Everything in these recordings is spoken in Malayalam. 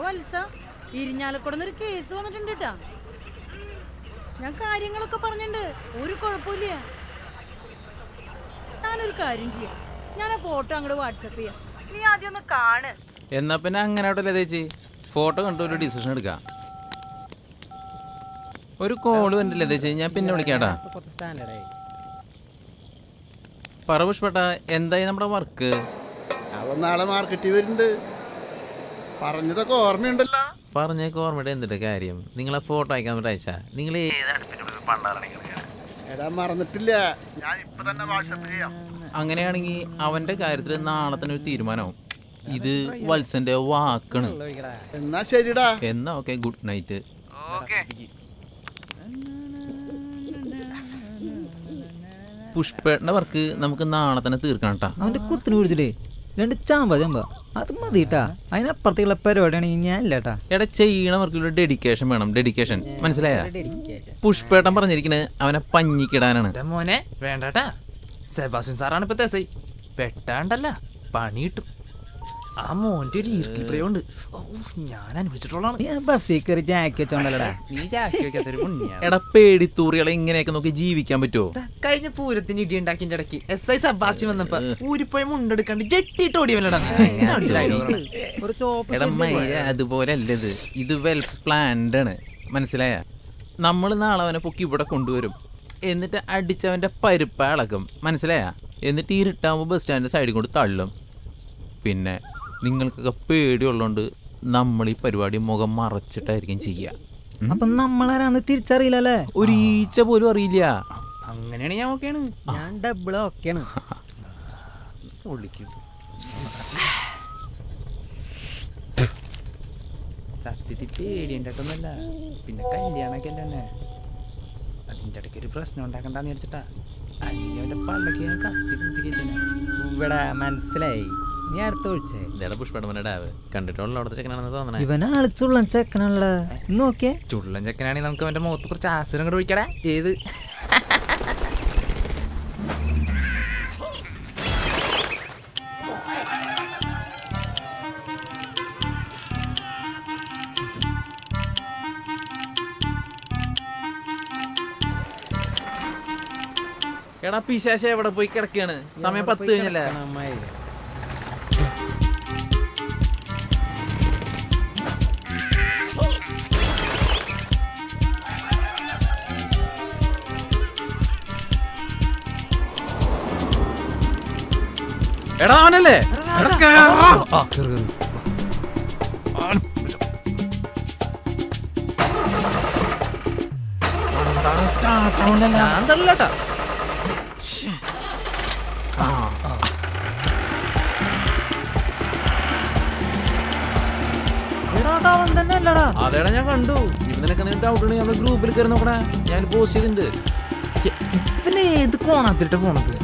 വത്സ ഇരിഞ്ഞാലക്കുടന്നൊരു കേസ് വന്നിട്ടുണ്ട് കേട്ടാ. ഞാൻ കാര്യങ്ങളൊക്കെ പറഞ്ഞിട്ടുണ്ട്, ഒരു കുഴപ്പമില്ല. ഞാനൊരു കാര്യം ചെയ്യാം, ഞാൻ ആ ഫോട്ടോ അങ്ങോട്ട് വാട്സപ്പ് ചെയ്യാം, നീ ആദ്യം ഒന്ന് കാണ്. എന്നാ പിന്നെ അങ്ങനെ ആവട്ടല്ലേ ചേച്ചി, ഫോട്ടോ കണ്ടു ഒരു ഡിസിഷൻ എടുക്കാം. ഒരു കോള് വന്നില്ലേ ചേച്ചി, ഞാൻ പിന്നെ വിളിക്കാട്ടാ. പറ പുഷ്പേട്ടാ, എന്തായി നമ്മുടെ വർക്ക്? അവൻ നാളെ മാർക്കറ്റിൽ വരുന്നുണ്ട്, പറഞ്ഞതൊക്കെ ഓർമ്മയുണ്ടല്ലോ. പറഞ്ഞേക്ക് ഓർമ്മയുടെ എന്തിന്റെ കാര്യം? നിങ്ങളെ ഫോട്ടോ അയക്കാൻ വേണ്ടി അയച്ചാ നിങ്ങൾ എടാ മറന്നിട്ടില്ല, ഞാൻ ഇപ്പൊ തന്നെ വാട്സാപ്പ് ചെയ്യാം. അങ്ങനെയാണെങ്കിൽ അവന്റെ കാര്യത്തിൽ നാളെ തന്നെ ഒരു തീരുമാനമാവും. ഇത് വത്സന്റെ വാക്കാണ്. എന്നാ ശരിടാ. എന്നാ ഓക്കെ, ഗുഡ് നൈറ്റ്. പുഷ്പേട്ടന്റെ വർക്ക് നമുക്ക് നാളെ തന്നെ തീർക്കണം കേട്ടാ. അവന്റെ കുത്തിന് കുടിച്ചിട്ടേ 2 ചാമ്പ അത് മതിട്ടാ. അതിനപ്പുറത്തേക്കുള്ള പരിപാടിയാണെങ്കിൽ ഞാൻ ഇല്ലാട്ടാ. എടാ ചെയ്യണ വർക്കിലൊരു ഡെഡിക്കേഷൻ വേണം, ഡെഡിക്കേഷൻ. മനസ്സിലായ? പുഷ്പേട്ടൻ പറഞ്ഞിരിക്കണേ അവനെ പഞ്ഞിക്കിടാനാണ്. മോനെ വേണ്ടട്ടാ, സെബാസ്റ്റ്യൻ സാറാണ് ഇപ്പൊ തെസൈ. പെട്ടാണ്ടല്ല പണി കിട്ടും. ആ മോന്റെ ഒരു ഈർക്കിൽ പ്രയോഗമുണ്ട്, ഞാൻ അനുഭവിച്ചിട്ടുള്ളതാണ്. ബസ്സിൽ കയറി ജാക്കി വെച്ചോണ്ടല്ലടാ. എടാ പേടിത്തൂറികളെ ഇങ്ങനെയൊക്കെ നോക്കി ജീവിക്കാൻ പറ്റുമോ? കഴിഞ്ഞ പൂരത്തിന് ഇടി ഉണ്ടാക്കിന്റെ ഇടയ്ക്ക് SI സെബാസ്റ്റ്യൻ വന്നപ്പോ ഊരിപ്പോയി മുണ്ടെടുക്കാണ്ട് ജെട്ടിട്ട് ഓടിയവനടാ. എടാ മൈര, അതുപോലെ അല്ലത്, ഇത് വെൽ പ്ലാൻഡ് ആണ്. മനസ്സിലായ? നമ്മൾ നാളെ അവനെ പൊക്കി ഇവിടെ കൊണ്ടുവരും, എന്നിട്ട് അടിച്ചവന്റെ പരിപ്പ ഇളക്കും. മനസ്സിലായ? എന്നിട്ട് ഇരുട്ടാകുമ്പോൾ ബസ് സ്റ്റാൻഡിന്റെ സൈഡിൽ കൊണ്ട് തള്ളും. പിന്നെ നിങ്ങൾക്കൊക്കെ പേടിയുള്ളതുകൊണ്ട് നമ്മൾ ഈ പരിപാടി മുഖം മറച്ചിട്ടായിരിക്കും ചെയ്യുക. അപ്പൊ നമ്മളാരാന്ന് തിരിച്ചറിയില്ലല്ലേ? ഒരു ഈച്ച പോലും അറിയില്ല. അങ്ങനെയാണ് ഞാൻ ഓക്കെയാണ്. ഞാൻ ഡബിൾ ഓക്കെയാണ്. സത്യത്തിൽ പേടിയുണ്ടായിട്ടൊന്നുമല്ല, പിന്നെ കല്യാണമൊക്കെ അല്ലേ, അതിൻ്റെ ഇടയ്ക്ക് ഒരു പ്രശ്നം ഉണ്ടാക്കണ്ടെന്ന് വിചാരിച്ചിട്ടാ. അല്ലെങ്കിൽ അവന്റെ പള്ളക്ക് ഞാൻ കത്തി കുത്തിക്കേറ്റാ. ഇവിടെ മനസ്സിലായി, നീ അടുത്ത ഒഴിച്ചേ. ഇതേടെ പുഷ്പടമനെ ഡാവ് കണ്ടിട്ടുള്ള അവിടുത്തെ ചെക്കനാണെന്ന് തോന്നണേ. ഇവനെ ആളിച്ചുള്ള ചെക്കനല്ല. നോക്കിയേ, ചുള്ളൻ ചെക്കനാണെങ്കിൽ നമുക്ക് അവന്റെ മുഖത്ത് കുറച്ച് ആസിഡും കൂടെ ഒഴിക്കടാ. ഏത് എടാ പിശാശ എവിടെ പോയി കിടക്കുകയാണ്? സമയം 10 കഴിഞ്ഞല്ലേ? എടാ അവനല്ലേ? ഞാൻ തള്ളട്ടാ. അതേടാ ഞാൻ കണ്ടു. നിനക്ക് ഡൗട്ട് ഉണ്ടെങ്കിൽ നമ്മുടെ ഗ്രൂപ്പിൽ കയറി നോക്കണേ, ഞാൻ പോസ്റ്റ് ചെയ്തിട്ടുണ്ട്. പിന്നെ ഏത് കോണത്തിട്ട് പോണത്?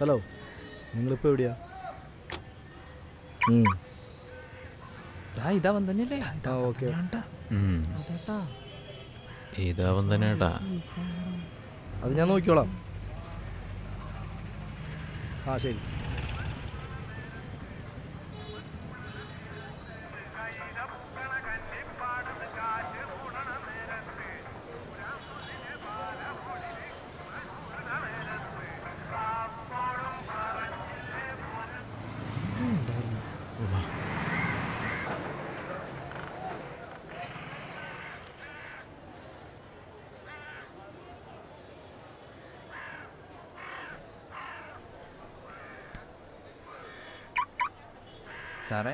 ഹലോ, നിങ്ങളിപ്പോൾ എവിടെയാ? ഇതാ അവൻ തന്നെയല്ലേ? ഓക്കെ, ഇതവൻ തന്നെ കേട്ടാ. അത് ഞാൻ നോക്കിക്കോളാം. ആ ശരി. സാറേ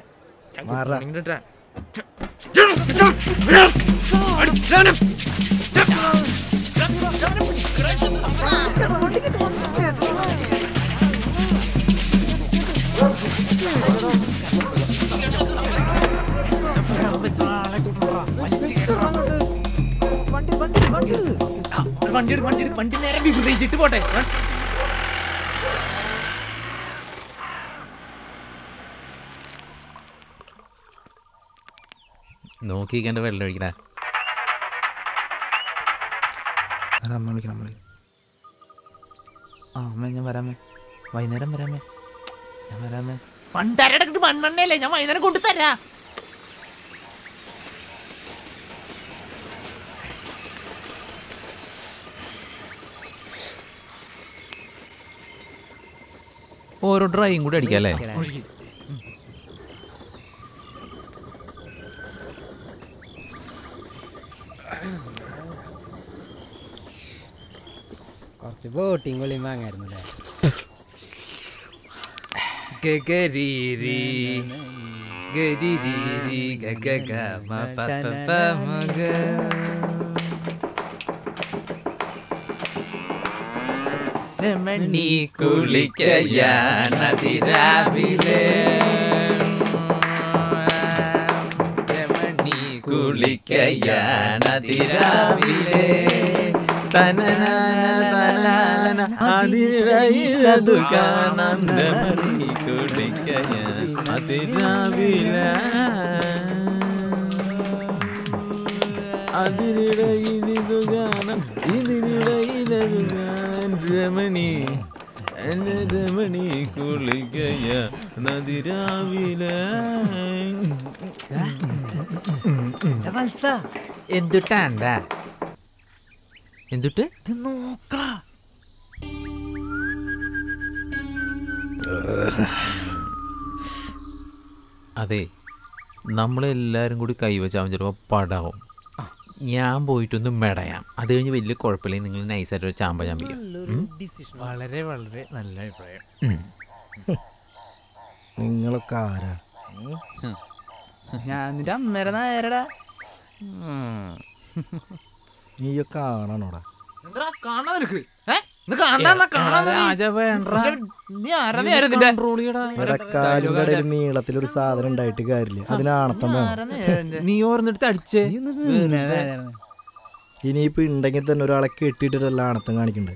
വണ്ടി നേരെ വിപരീച്ചിട്ട് പോട്ടെ. നോക്കിക്കണ്ട് വെള്ളം ഒഴിക്കടാ. അമ്മ വിളിക്കണം, അമ്മ വിളിക്കണം. ആ അമ്മ ഞാൻ വരാമേ, വൈകുന്നേരം വരാമേ, ഞാൻ വരാമേ. പണ്ടരടക്കിട്ട് മണ്ണെണ്ണയല്ലേ, ഞാൻ വൈകുന്നേരം കൊണ്ടുതരാ. ഓരോ ഡ്രൈയും കൂടി അടിക്കാം അല്ലേ? കുറച്ച് ബോട്ടിങ് വിളിയും വാങ്ങായിരുന്നല്ലേ. രമണി കുളിക്കയാണതിരാവിലെ, രമണി കുളിക്കയാണതിരാവിലെ, തനന അതിരയിലതു കാണാം. രമണി കുളിക്കയാണതിരാവിലെ, അതിരിടയിലിതു കാണാം, ഇതിരിടയിലതു കാണാം. രമണി രമണി കുളിക്കയ നദിരാവിലെ. എന്തുട്ടാണ്ട എന്തുട്ട് നോക്കളാ. അതെ, നമ്മളെല്ലാരും കൂടി കൈവച്ചാവും ചിലപ്പോൾ പടാവും. ഞാൻ പോയിട്ടൊന്ന് മെടയാം, അത് കഴിഞ്ഞ് വലിയ കുഴപ്പമില്ലെങ്കിൽ നിങ്ങൾ നൈസായിട്ട് ഒരു ചാമ്പ ചാമ്പിക്കാം. വളരെ വളരെ നല്ല അഭിപ്രായം. നിങ്ങളൊക്കെ ആരാ? ഞാൻ നിന്റെ അമ്മേരെ നേരടാ. നീയൊക്കെ കാണാനോടാ? നീളത്തിലൊരു സാധനം ഉണ്ടായിട്ട് കാര്യമില്ല, അതിനാണത്തം വേണം. നീ ഓർന്നിട്ട് അടിച്ചേ. ഇനിയിപ്പോ ഉണ്ടെങ്കിൽ തന്നെ ഒരാളെ കെട്ടിയിട്ടിട്ടല്ല ആണത്തം കാണിക്കണ്ടേ.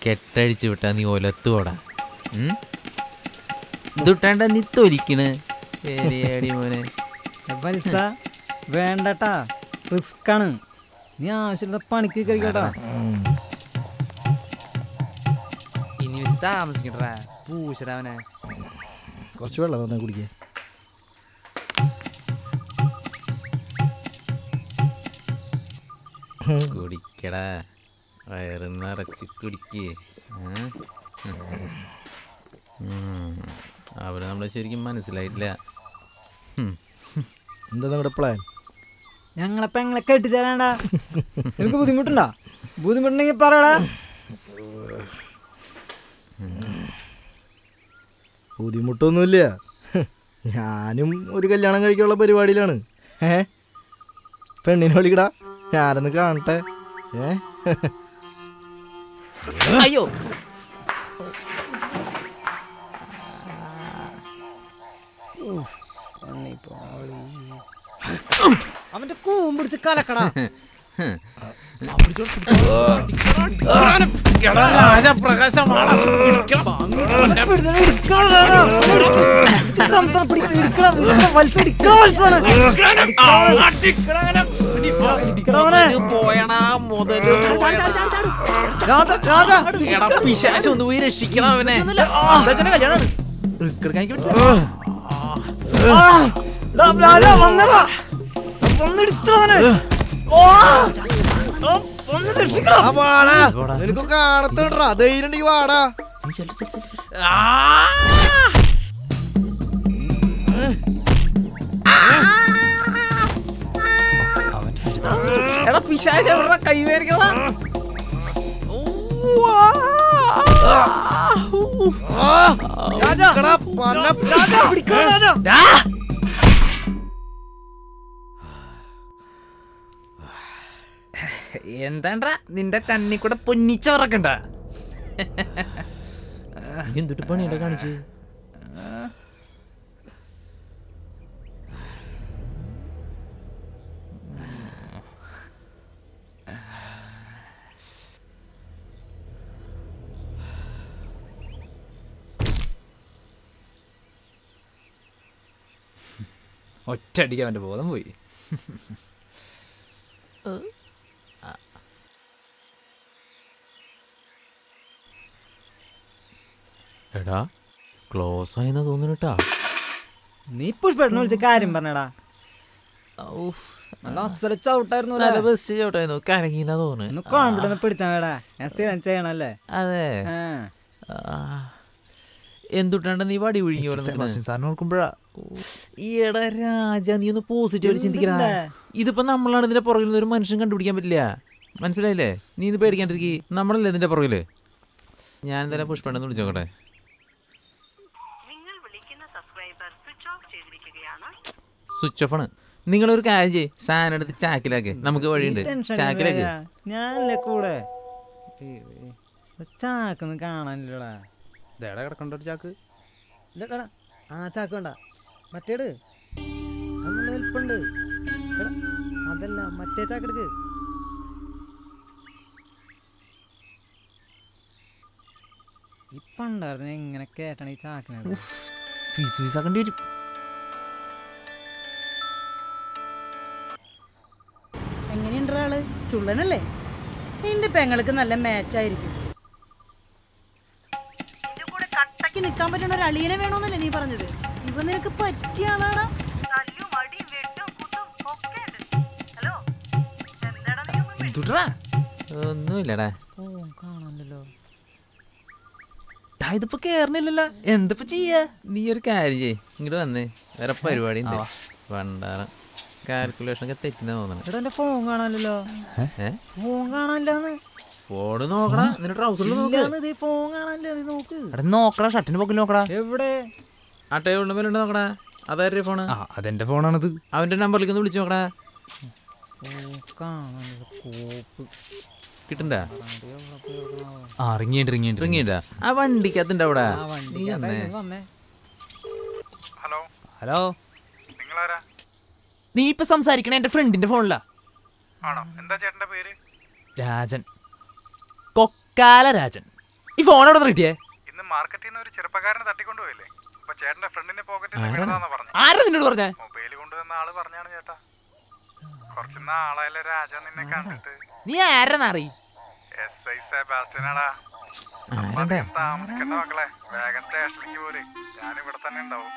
കെട്ടഴിച്ചു വിട്ടാ നീ ഒലത്തോടാ. ഇതുട്ടാണ്ട നീ തൊലിക്കണ് മോനെ. വേണ്ടട്ടാ, റിസ്ക്കാണ്. നീ ആവശ്യമില്ലാത്ത പണിക്ക് കഴിക്കട്ടാ. ഇനി വെച്ച് താമസിക്കട്ടാ പൂശരാവനെ. കുറച്ച് വെള്ളം തന്നെ കുടിക്കേ. കുടിക്കടാ, വയറ് നിറച്ച് കുടിക്കേ. അവര് നമ്മളെ ശരിക്കും മനസ്സിലായിട്ടില്ല. എന്താ നിങ്ങളുടെ പ്ലാൻ? ഞങ്ങളെ പെങ്ങളെ കെട്ടിച്ചേരാണ്ടാ. നിനക്ക് ബുദ്ധിമുട്ടുണ്ടോ? ബുദ്ധിമുട്ടുണ്ടെങ്കിൽ പറയടാ. ബുദ്ധിമുട്ടൊന്നുമില്ല, ഞാനും ഒരു കല്യാണം കഴിക്കാനുള്ള പരിപാടിയിലാണ്. പെണ്ണിനെ വിളിക്കടാ, ഞാനൊന്ന് കാണട്ടെ. അയ്യോ, അവന്റെ കൂമ്പിടിച്ച് കലക്കടാ. ഒന്ന് പോയി രക്ഷിക്കണം അവനെ. കല്യാണം റിസ്ക് എടുക്കാൻ നിനക്ക് കാണത്തോടാ, ധൈര്യം ഉണ്ടെങ്കിൽ വാടാ. എടാ പിശാച കൈവേരിക്കണ. എന്താണ്ടാ നിന്റെ കണ്ണി കൂടെ പൊന്നിച്ചോറക്കണ്ട. എന്തിട്ട് പണിയുടെ കാണിച്ച്? ഒറ്റയടിക്ക് അവൻ്റെ ബോധം പോയി. എടാ ക്ലോസ് ആയിന്നാ തോന്നുന്നു കേട്ടാ. നീ പുഷ്പേട്ടനെ വിളിച്ച കാര്യം പറഞ്ഞടാ. നല്ല അസല ചവിട്ടായിരുന്നു. നല്ല ബെസ്റ്റ് ചോട്ടായിരുന്നു. കരങ്ങിന്നാ തോന്നുന്നു. കോൺഫിഡൻസ് പിടിച്ചാടാ. ഞാൻ സ്ഥിരം ചെയ്യണല്ലേ. അതെ. എന്തുട്ടാണ്ട് നീ വടി ഒഴുങ്ങി സാറിന് നോക്കുമ്പോഴാ ഈടാ രാജ, നീ ഒന്ന് പോസിറ്റീവായിട്ട് ചിന്തിക്കടാ. ഇതിപ്പോ നമ്മളാണ് ഇതിന്റെ പുറകിൽ ഒരു മനുഷ്യൻ കണ്ടുപിടിക്കാൻ പറ്റില്ല. മനസ്സിലായില്ലേ? നീ ഇത് പേടിക്കാണ്ടിരിക്കേ, നമ്മളല്ലേ ഇതിന്റെ പുറകില്. ഞാൻ എന്തായാലും പുഷ്പണ്ടെന്ന് വിളിച്ചോക്കട്ടെ. സ്വിച്ച് ഓഫ് ആണ്. നിങ്ങളൊരു കാര്യം ചെയ്യ്, സാധനം എടുത്ത് ചാക്കിലാക്ക്. നമുക്ക് വഴിയുണ്ട്. ചാക്കിലാക്ക്. ഞാനല്ലേ കൂടെ. ചാക്കൊന്നും കാണാനില്ലടാ. ഇതേടെ കിടക്കണ്ട ഒരു ചാക്ക്. ആ ചാക്ക് വേണ്ട, മറ്റേട് അത് നല്ല വലിപ്പുണ്ട്. അതല്ല, മറ്റേ ചാക്കെടുക്ക്. ഇപ്പൊ ഉണ്ടായിരുന്നു എങ്ങനെ കേട്ടണ ഈ ചാക്കിനാണ്. ഫീസ് ആക്കേണ്ടി വരും. എങ്ങനെയുണ്ട് ആള്? ചുള്ളനല്ലേ? നിന്റെ പെങ്ങൾക്ക് നല്ല മാച്ചായിരിക്കും. കട്ടക്ക് നിക്കാൻ പറ്റുന്ന ഒരു അളിയനെ വേണോന്നല്ലേ നീ പറഞ്ഞത്? ഇവ നിനക്ക് പറ്റിയ ആളാടാ. ഒന്നുമില്ലടാ. കാണാനല്ലോ. ഇതിപ്പോ കേറണില്ലല്ലോ, എന്തപ്പോ ചെയ്യാ? നീ ഒരു കാര്യം ചെയ്യ്, ഇങ്ങോട്ട് വന്നേ. വേറെ പരിപാടി ഉണ്ട്. വണ്ടാറ കാൽക്കുലേഷൻ ഒക്കെ തെറ്റിനാ തോന്നണം. എടാ എന്റെ ഫോൺ കാണാനല്ലോ. ഫോൺ കാണാനില്ലാന്ന്. ഫോണ് നോക്കടാ. നിന്റെ ട്രൗസറിൽ നോക്ക്. ഫോൺ കാണാനില്ല. നീ നോക്ക്. എടാ നോക്കടാ, ഷർട്ടിന് പൊക്കിൽ നോക്കടാ. എവിടെ? ആ ടേബിളിന്റെ മേലുണ്ട് നോക്കടാ. അതാരുടെ ഫോണ്? അതെന്റെ ഫോണാണത്. അവന്റെ നമ്പറിലേക്ക് ഒന്ന് വിളിച്ചു നോക്കടാ. കിട്ടണ്ട? ഇറങ്ങിയിട്ടാ ആ വണ്ടിക്കകത്തുണ്ട് അവിടെ. ഹലോ, നീ ഇപ്പൊ സംസാരിക്കണ എന്റെ ഫ്രണ്ടിന്റെ ഫോണിലാ. രാജൻ, കൊക്കാല രാജൻ. ഈ ഫോൺ എവിടെ കിട്ടിയേ? ആരാ നിന്നോട് പറഞ്ഞേ? നീ ആരെന്നറി? താമസിക്കണ്ട മക്കളെ, വേഗം സ്റ്റേഷനിലേക്ക് പോര്. ഞാനിവിടെ തന്നെ ഉണ്ടാവും.